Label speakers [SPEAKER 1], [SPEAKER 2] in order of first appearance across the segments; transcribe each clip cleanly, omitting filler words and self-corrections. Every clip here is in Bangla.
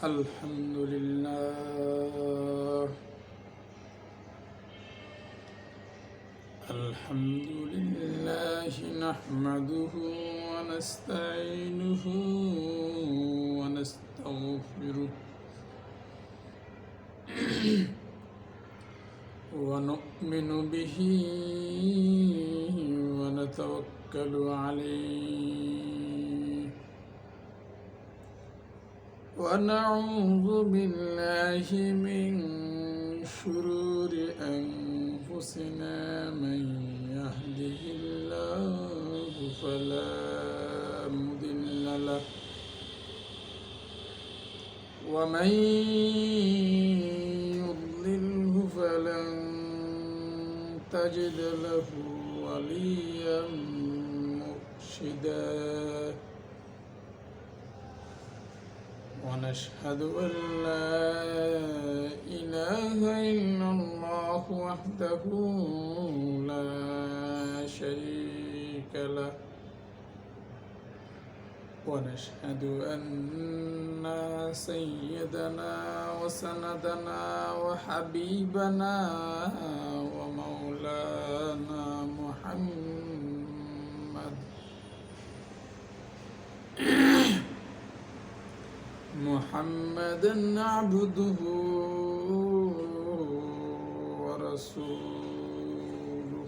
[SPEAKER 1] الحمد لله. الحمد لله نحمده ونستعينه ونستغفره ونؤمن به ونتوكل عليه ونعوذ بالله من شرور أنفسنا من يهده الله فلا مضل له ومن يضلله فلن تجد له وليا مرشدا ونشهد أن لا إله إلا الله وحده لا شريك له ونشهد أن سيدنا وسندنا وحبيبنا ومولانا محمدا عبده ورسوله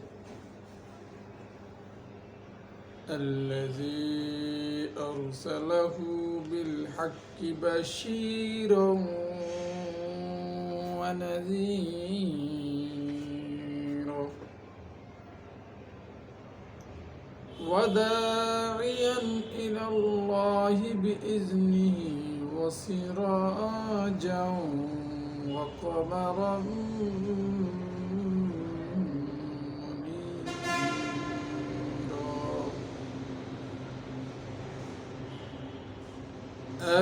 [SPEAKER 1] الذي أرسله بالحق بشيرا ونذيرا وداعيا إلى الله بإذنه وسراجا وقمرا منيرا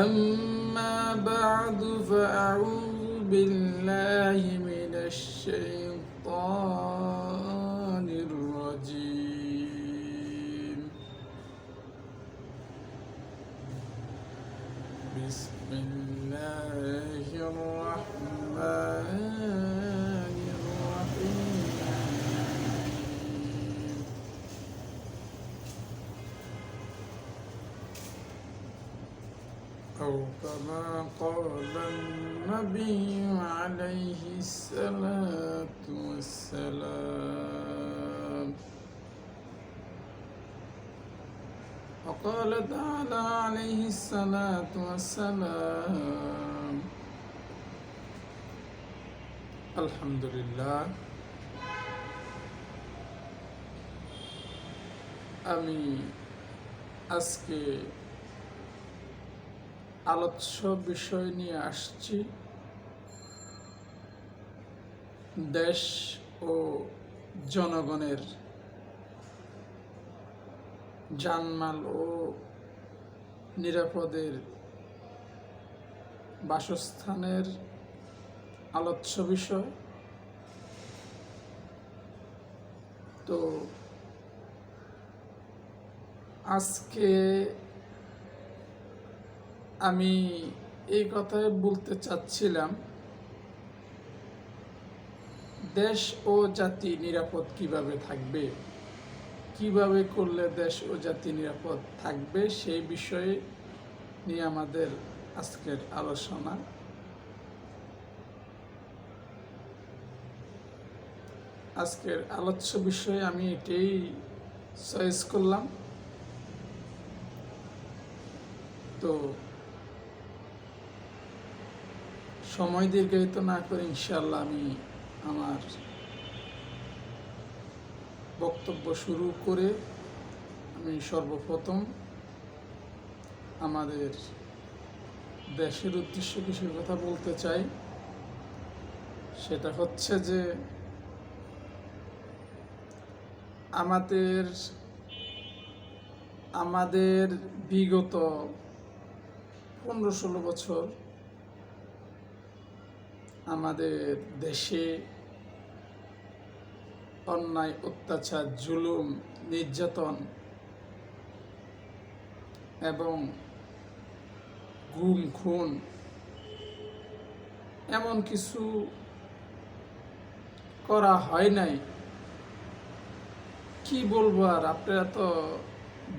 [SPEAKER 1] أما بعد فأعوذ بالله من الشيطان الرجيم بسم الله الرحمن الرحيم أو كما قال النبي عليه الصلاة والسلام وقال تعالى عليه الصلاة والسلام الحمد لله আমি আজকে আলোচ্য বিষয় নিয়ে আসছি দেশ ও জনগণের জানমাল ও নিরাপদের বাসস্থানের আলোচ্য বিষয়। তো আজকে আমি এই কথাই বলতে চাচ্ছিলাম, দেশ ও জাতি নিরাপদ কিভাবে থাকবে, কিভাবে করলে দেশ ও জাতি নিরাপদ থাকবে, সেই বিষয়ে নিয়ে আমাদের আজকের আলোচনা। আজকের আলোচ্য বিষয়ে আমি এটাই চয়েস করলাম। তো সময় দীর্ঘায়িত না করে ইনশাআল্লাহ আমি আমার বক্তব্য শুরু করে আমি সর্বপ্রথম আমাদের দেশের উদ্দেশ্যে কিছু কথা বলতে চাই। সেটা হচ্ছে যে আমাদের বিগত 15-16 বছর আমাদের দেশে অন্যায়, অত্যাচার, জুলুম, নির্যাতন এবং গুম খুন এমন কিছু করা হয় নাই। কি বলবো আর, আপনারা তো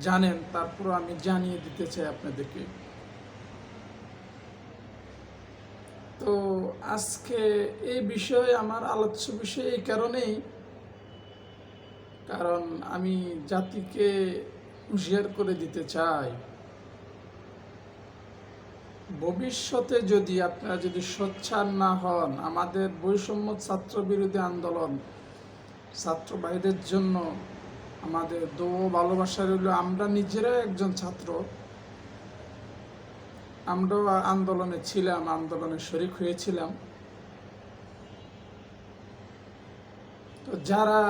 [SPEAKER 1] জানেন, তারপর আমি জানিয়ে দিতে চাই আপনাদেরকে। তো আজকে এই বিষয়ে আমার আলোচ্য বিষয় এই কারণেই, কারণ আমি জাতিকে হুঁশিয়ার করে দিতে চাই, ভবিষ্যতে যদি আপনারা যদি সোচ্চার না হন, আমাদের বৈষম্য ছাত্র বিরোধী আন্দোলন, ছাত্র ভাইদের জন্য আমাদের দোয়া ভালোবাসা রইল। আমরা নিজেরা একজন ছাত্র, আমরাও আন্দোলনে ছিলাম, আন্দোলনে শরিক হয়েছিলাম। তো যারা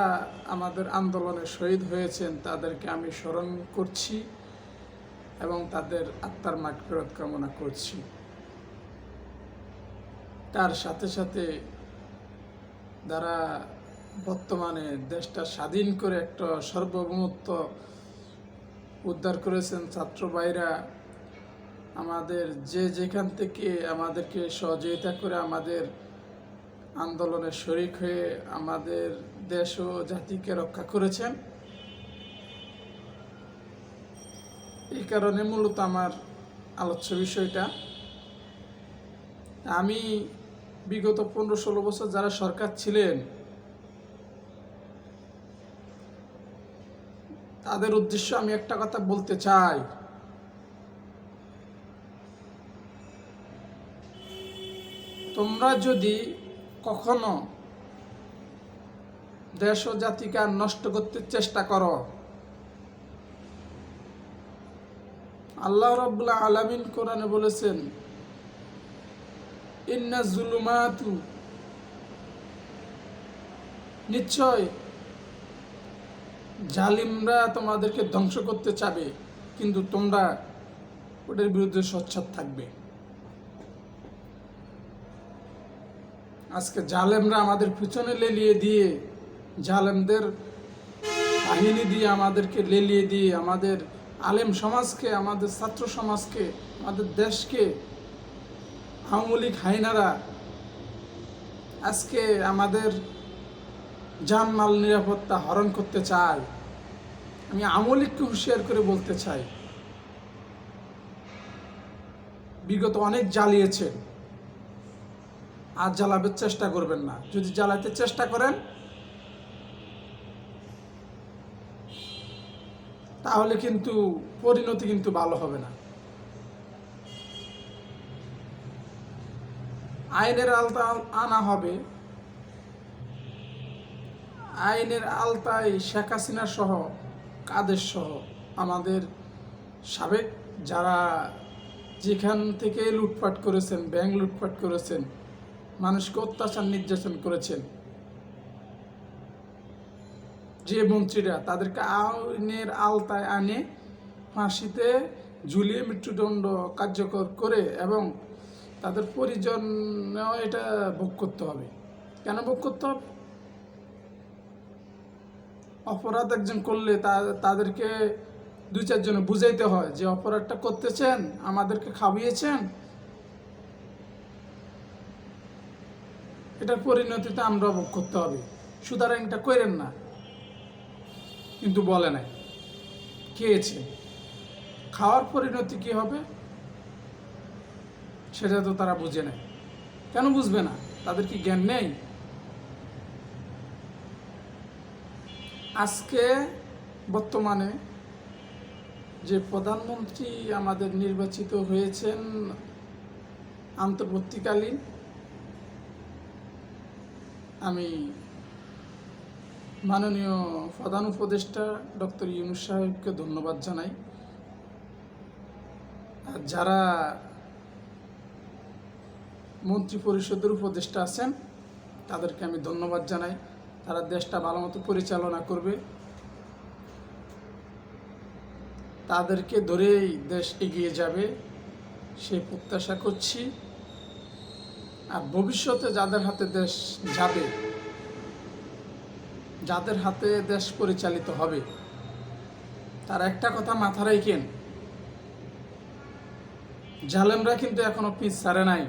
[SPEAKER 1] আমাদের আন্দোলনে শহীদ হয়েছেন তাদেরকে আমি স্মরণ করছি এবং তাদের আত্মার মাগফিরাত কামনা করছি। তার সাথে সাথে যারা বর্তমানে দেশটা স্বাধীন করে একটা সার্বভৌমত্ব উদ্ধার করেছেন ছাত্র ভাইরা, আমাদের যে যেখান থেকে আমাদেরকে সহযোগিতা করে আমাদের আন্দোলনে শরিক হয়ে আমাদের দেশ ও জাতিকে রক্ষা করেছেন, এই কারণে মূলত আমার আলোচ্য বিষয়টা। আমি বিগত 15-16 বছর যারা সরকার ছিলেন তাদের উদ্দেশ্য আমি একটা কথা বলতে চাই, তোমরা যদি কখনো দেশ ও জাতিকে নষ্ট করতে চেষ্টা করো, আল্লাহ রাব্বুল আলামিন কোরআনে বলেছেন, ইন্না যুলুমাতু, নিশ্চয় জালিমরা তোমাদেরকে ধ্বংস করতে চাবে, কিন্তু তোমরা ওদের বিরুদ্ধে সোচ্চার থাকবে। আজকে জালেমরা আমাদের পিছনে লেলিয়ে দিয়ে, জালেমদের বাহিনী দিয়ে আমাদেরকে লেলিয়ে দিয়ে আমাদের আলেম সমাজকে, আমাদের ছাত্র সমাজকে, আমাদের দেশকে আওয়ামী লীগ হাইনারা আজকে আমাদের জানমাল নিরাপত্তা হরণ করতে চায়। আমি আওয়ামী লীগকে হুঁশিয়ার করে বলতে চাই, বিগত অনেক জ্বালিয়েছেন, আর জ্বালাবার চেষ্টা করবেন না। যদি জ্বালাতে চেষ্টা করেন তাহলে কিন্তু পরিণতি কিন্তু ভালো হবে না। আইনের আওতা আনা হবে, আইনের আওতায় শেখ হাসিনা সহ, কাদের সহ আমাদের সাবেক যারা যেখান থেকে লুটপাট করেছেন, ব্যাংক লুটপাট করেছেন, মানুষকে অত্যাচার নির্যাতন করেছেন, যে মন্ত্রীরা, তাদেরকে আইনের আওতায় আনে ফাঁসিতে ঝুলিয়ে মৃত্যুদণ্ড কার্যকর করে এবং তাদের পরিজনও এটা ভোগ করতে হবে। কেন ভোগ করতে হবে? অপরাধ একজন করলে তাদেরকে 2-4 জনে বুঝাইতে হয় যে অপরাধটা করতেছেন, আমাদেরকে খাওয়িয়েছেন, এটার পরিণতিতে আমরা ভোগ করতে হবে, সুতরাং এটা করেন না। কিন্তু বলে নাই, খেয়েছে, খাওয়ার পরিণতি কি হবে সেটা তো তারা বুঝে নেয়। কেন বুঝবে না? তাদের কি জ্ঞান নেই? আজকে বর্তমানে যে প্রধানমন্ত্রী আমাদের নির্বাচিত হয়েছেন অন্তর্বর্তীকালীন, আমি মাননীয় প্রধান উপদেষ্টা ডক্টর ইউনূস সাহেবকে ধন্যবাদ জানাই। আর যারা মন্ত্রী পরিষদের উপদেষ্টা আছেন তাদেরকে আমি ধন্যবাদ জানাই। তারা দেশটা ভালো মতো পরিচালনা করবে, তাদেরকে ধরেই দেশ এগিয়ে যাবে সেই প্রত্যাশা করছি। আর ভবিষ্যতে যাদের হাতে দেশ যাবে, যাদের হাতে দেশ পরিচালিত হবে, তার একটা কথা মাথা রাখেন, জালেমরা কিন্তু এখনো পিছ ছাড়ে নাই।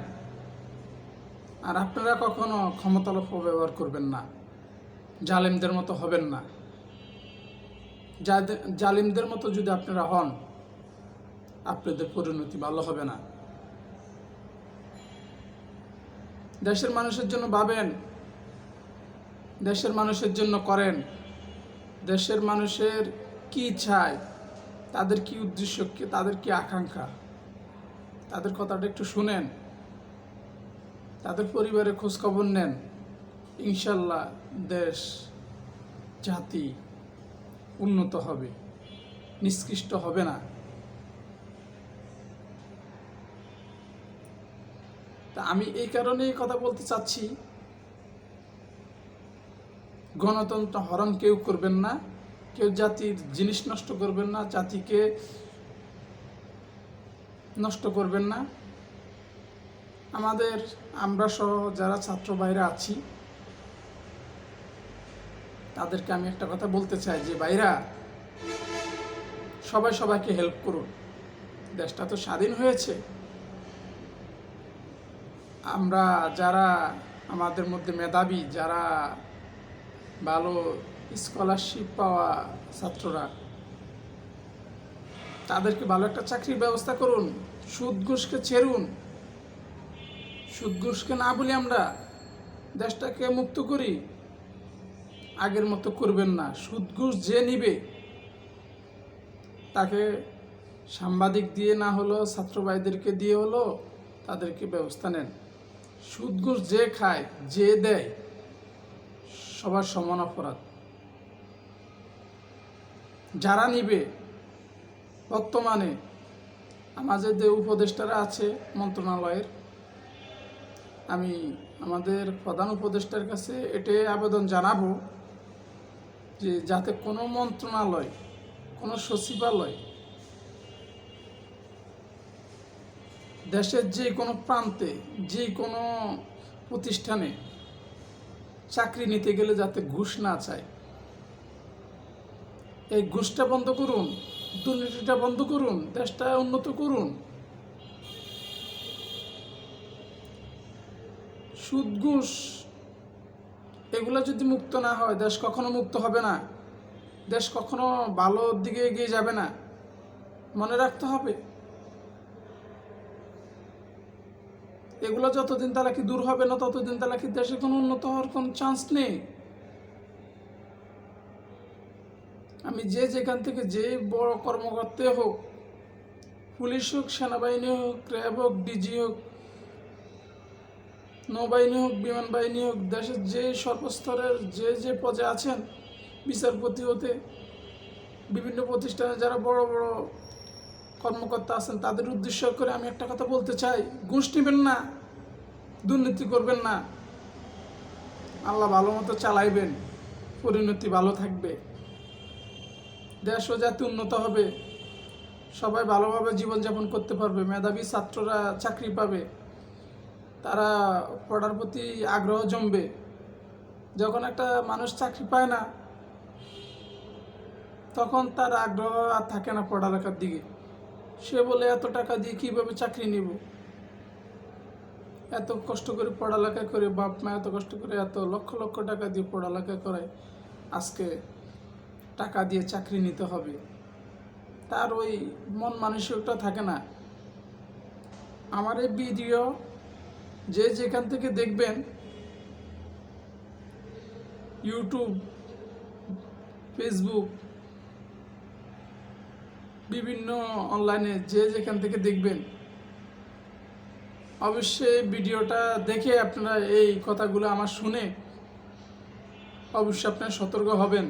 [SPEAKER 1] আর আপনারা কখনো ক্ষমতার অপব্যবহার করবেন না, জালেমদের মতো হবেন না। জালিমদের মতো যদি আপনারা হন, আপনাদের পরিণতি ভালো হবে না। দেশের মানুষের জন্য ভাবেন, দেশের মানুষের জন্য করেন। দেশের মানুষের কি চায়, তাদের কি উদ্দেশ্য, তাদের কি আকাঙ্ক্ষা, তাদের কথাটা একটু শুনেন, তাদের পরিবারের খোঁজখবর নেন। ইনশাল্লাহ দেশ জাতি উন্নত হবে, নিষ্কৃষ্ট হবে না। তা আমি এই কারণেই কথা বলতে চাচ্ছি, গণতন্ত্র হরণ কেউ করবেন না, কেউ জাতির জিনিস নষ্ট করবেন না, জাতিকে নষ্ট করবেন না। আমরা সহ যারা ছাত্র ভাইরা আছি, তাদেরকে আমি একটা কথা বলতে চাই যে ভাইরা, সবাই সবাইকে হেল্প করুন। দেশটা তো স্বাধীন হয়েছে। আমরা যারা আমাদের মধ্যে মেধাবী, যারা ভালো স্কলারশিপ পাওয়া ছাত্ররা, তাদেরকে ভালো একটা চাকরির ব্যবস্থা করুন। সুদ ঘুষকে ছেড়ুন, সুদ ঘুষকে না বলি আমরা, দেশটাকে মুক্ত করি। আগের মতো করবেন না। সুদ ঘুষ যে নিবে, তাকে সাংবাদিক দিয়ে না হলো, ছাত্র ভাইদেরকে দিয়ে হলো, তাদেরকে ব্যবস্থা নেন। সুদ ঘুষ যে খায়, যে দেয়, সবার সমান অপরাধ। যারা নিবে, বর্তমানে আমাদের যে উপদেষ্টারা আছে মন্ত্রণালয়ের, আমি আমাদের প্রধান উপদেষ্টার কাছে এটাই আবেদন জানাবো যে যাতে কোনো মন্ত্রণালয়, কোনো সচিবালয় দেশের যে কোনো প্রান্তে, যে কোনো প্রতিষ্ঠানে চাকরি নিতে গেলে যাতে ঘুষ না চায়। এই ঘুষটা বন্ধ করুন, দুর্নীতিটা বন্ধ করুন, দেশটা উন্নত করুন। সুদ ঘুষ এগুলো যদি মুক্ত না হয়, দেশ কখনো মুক্ত হবে না, দেশ কখনো ভালোর দিকে এগিয়ে যাবে না। মনে রাখতে হবে, এগুলো যতদিন তালাকি দূর হবে না, ততদিন তালাকি দেশে কোনো উন্নত হওয়ার কোনো চান্স নেই। আমি যেখান থেকে যে বড় কর্মকর্তা হোক, পুলিশ হোক, সেনাবাহিনী হোক, র্যাব হোক, ডিজি হোক, নৌবাহিনী হোক, বিমান বাহিনী হোক, দেশের যে সর্বস্তরের যে পদে আছেন, বিচারপতি হতে বিভিন্ন প্রতিষ্ঠানে যারা বড় বড় কর্মকর্তা আছেন, তাদের উদ্দেশ্য করে আমি একটা কথা বলতে চাই, ঘুষ নেবেন না, দুর্নীতি করবেন না। আল্লাহ ভালো মতো চালাইবেন, পরিণতি ভালো থাকবে, দেশ ও জাতি উন্নত হবে, সবাই ভালোভাবে জীবনযাপন করতে পারবে, মেধাবী ছাত্ররা চাকরি পাবে, তারা পড়ার প্রতি আগ্রহ জমবে। যখন একটা মানুষ চাকরি পায় না, তখন তার আগ্রহ আর থাকে না পড়ালেখার দিকে। সে বলে এত টাকা দিয়ে কীভাবে চাকরি নিব, এত কষ্ট করে পড়ালেখা করে, বাপ মা এত কষ্ট করে এত লক্ষ লক্ষ টাকা দিয়ে পড়ালেখা করায়, আজকে টাকা দিয়ে চাকরি নিতে হবে, তার ওই মন মানসিকতা থাকে না। আমার এই ভিডিও যেখান থেকে দেখবেন, ইউটিউব, ফেসবুক, বিভিন্ন অনলাইনে যেখান থেকে দেখবেন, অবশ্যই ভিডিওটা দেখে আপনারা এই কথাগুলো আমার শুনে অবশ্যই আপনারা সতর্ক হবেন।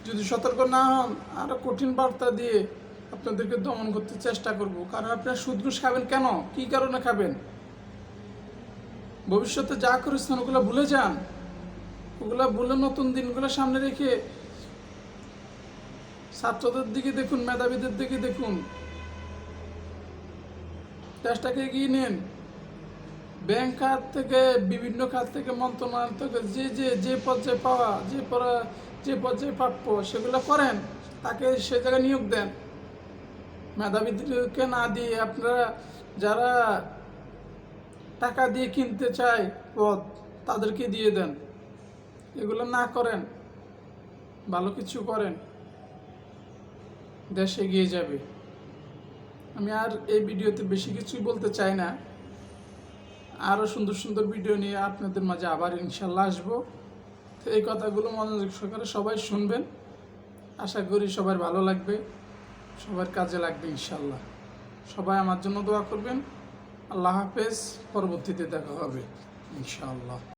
[SPEAKER 1] যদি সতর্ক না হন, আরও কঠিন বার্তা দিয়ে আপনাদেরকে দমন করতে চেষ্টা করব। কারণ আপনারা সুদ ঘুষ খাবেন কেন, কী কারণে খাবেন? ভবিষ্যতে যা করেছেন ওগুলো ভুলে যান, ওগুলো ভুলে নতুন দিনগুলো সামনে রেখে ছাত্রদের দিকে দেখুন, মেধাবীদের দিকে দেখুন, দেশটাকে এগিয়ে নেন। ব্যাংক খাত থেকে, বিভিন্ন খাত থেকে, মন্ত্রণালয় থেকে যে পর্যায়ে পাওয়া, যে পর্যায়ে প্রাপ্য, সেগুলো করেন, তাকে সে জায়গায় নিয়োগ দেন। মেধাবীদেরকে না দিয়ে আপনারা যারা টাকা দিয়ে কিনতে চায় পদ, তাদেরকে দিয়ে দেন। এগুলো না করেন, ভালো কিছু করেন, দেশ এগিয়ে যাবে। আমি আর এই ভিডিওতে বেশি কিছুই বলতে চাই না। আরও সুন্দর সুন্দর ভিডিও নিয়ে আপনাদের মাঝে আবার ইনশাল্লাহ আসবো। তো এই কথাগুলো মনোযোগ সহকারে সবাই শুনবেন। আশা করি সবার ভালো লাগবে, সবার কাজে লাগবে ইনশাল্লাহ। সবাই আমার জন্য দোয়া করবেন। আল্লাহ হাফেজ। পরবর্তীতে দেখা হবে ইনশাআল্লাহ।